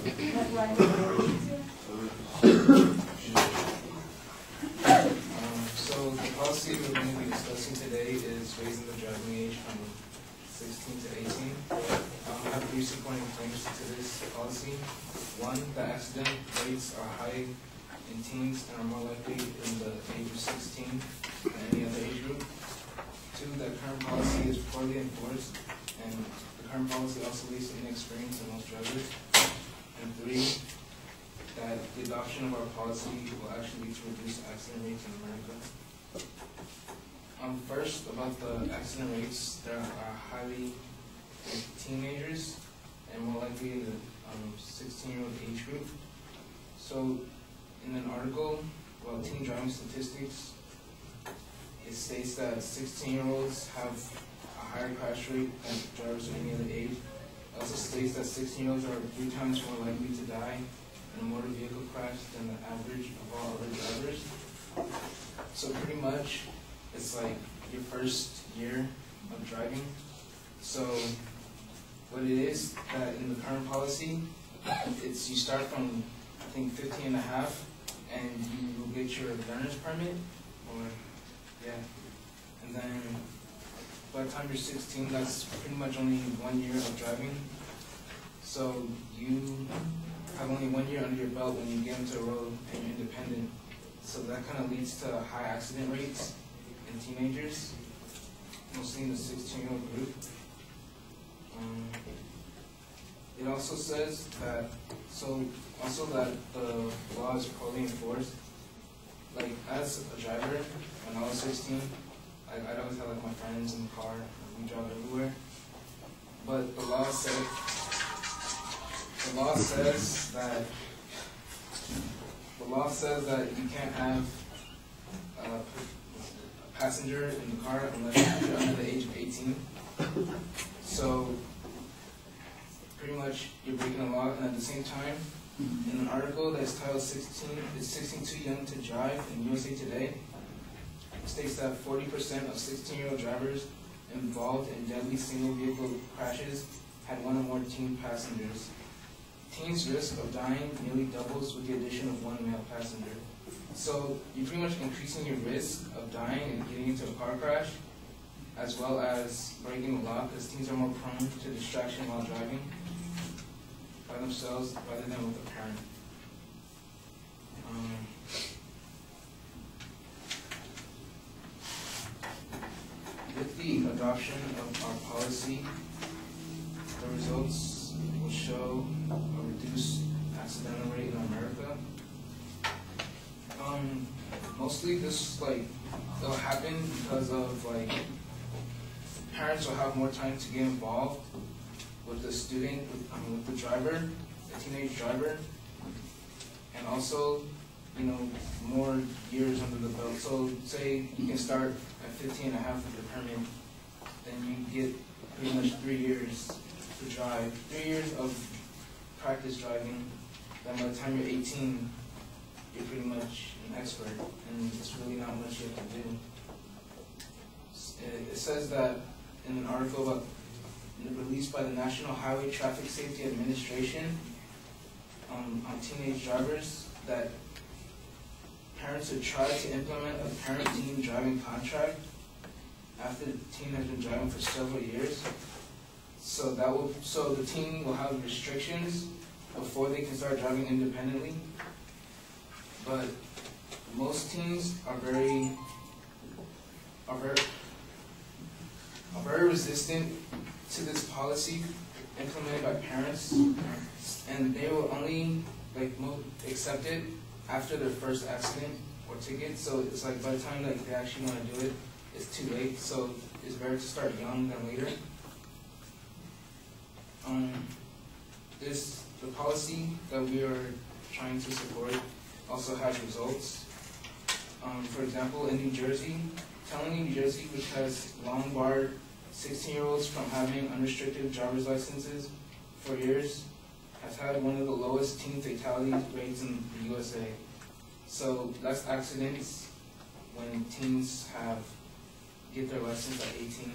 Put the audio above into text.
So the policy we're going to be discussing today is raising the driving age from 16 to 18. I have 3 supporting claims to this policy. 1, the accident rates are high in teens and are more likely in the age of 16 than any other age group. 2, the current policy is poorly enforced, and the current policy also leads to inexperience in most drivers. And 3, that the adoption of our policy will actually lead to reduced accident rates in America. First, about the accident rates, there are highly in teenagers and more likely in the 16-year-old age group. So, in an article about teen driving statistics, it states that 16-year-olds have a higher crash rate than drivers of any other age. It also states that 16-year-olds are 3 times more likely to die in a motor vehicle crash than the average of all other drivers. So pretty much, it's like your first year of driving. So what it is that in the current policy, it's you start from I think 15 and a half, and you will get your learner's permit, or yeah, and then by the time you're 16, that's pretty much only 1 year of driving. So you have only 1 year under your belt when you get into a road and you're independent. So that kind of leads to high accident rates in teenagers, mostly in the 16-year-old group. It also says that, that the law is poorly enforced. Like, as a driver, when I was 16, I'd always have like my friends in the car, and we drive everywhere. But the law says that you can't have a passenger in the car unless you're under the age of 18. So pretty much you're breaking the law, and at the same time, in an article that is titled 16 Too Young to Drive in USA Today, it states that 40% of 16-year-old drivers involved in deadly single vehicle crashes had 1 or more teen passengers. Teens' risk of dying nearly doubles with the addition of 1 male passenger. So you're pretty much increasing your risk of dying and getting into a car crash, as well as breaking the law, because teens are more prone to distraction while driving by themselves rather than with a parent. With the adoption of our policy, the results will show a reduced accidental rate in America. Mostly this it'll happen because of parents will have more time to get involved with the student, with the driver, the teenage driver, and also more years under the belt. So say you can start at 15 and a half with your permit, then you get pretty much 3 years to drive, 3 years of practice driving. Then by the time you're 18, you're pretty much an expert, and it's really not much you have to do. It says that in an article released by the National Highway Traffic Safety Administration on teenage drivers, that parents should try to implement a parent-teen driving contract after the teen has been driving for several years. So the teen will have restrictions before they can start driving independently. But most teens are very resistant to this policy implemented by parents, and they will only accept it after their first accident or ticket. So it's like by the time they actually want to do it, it's too late. So it's better to start young than later. The policy that we are trying to support also has results. For example, in New Jersey, telling New Jersey, which has long barred 16-year-olds from having unrestricted driver's licenses for years, has had one of the lowest teen fatality rates in the USA. So less accidents when teens get their license at 18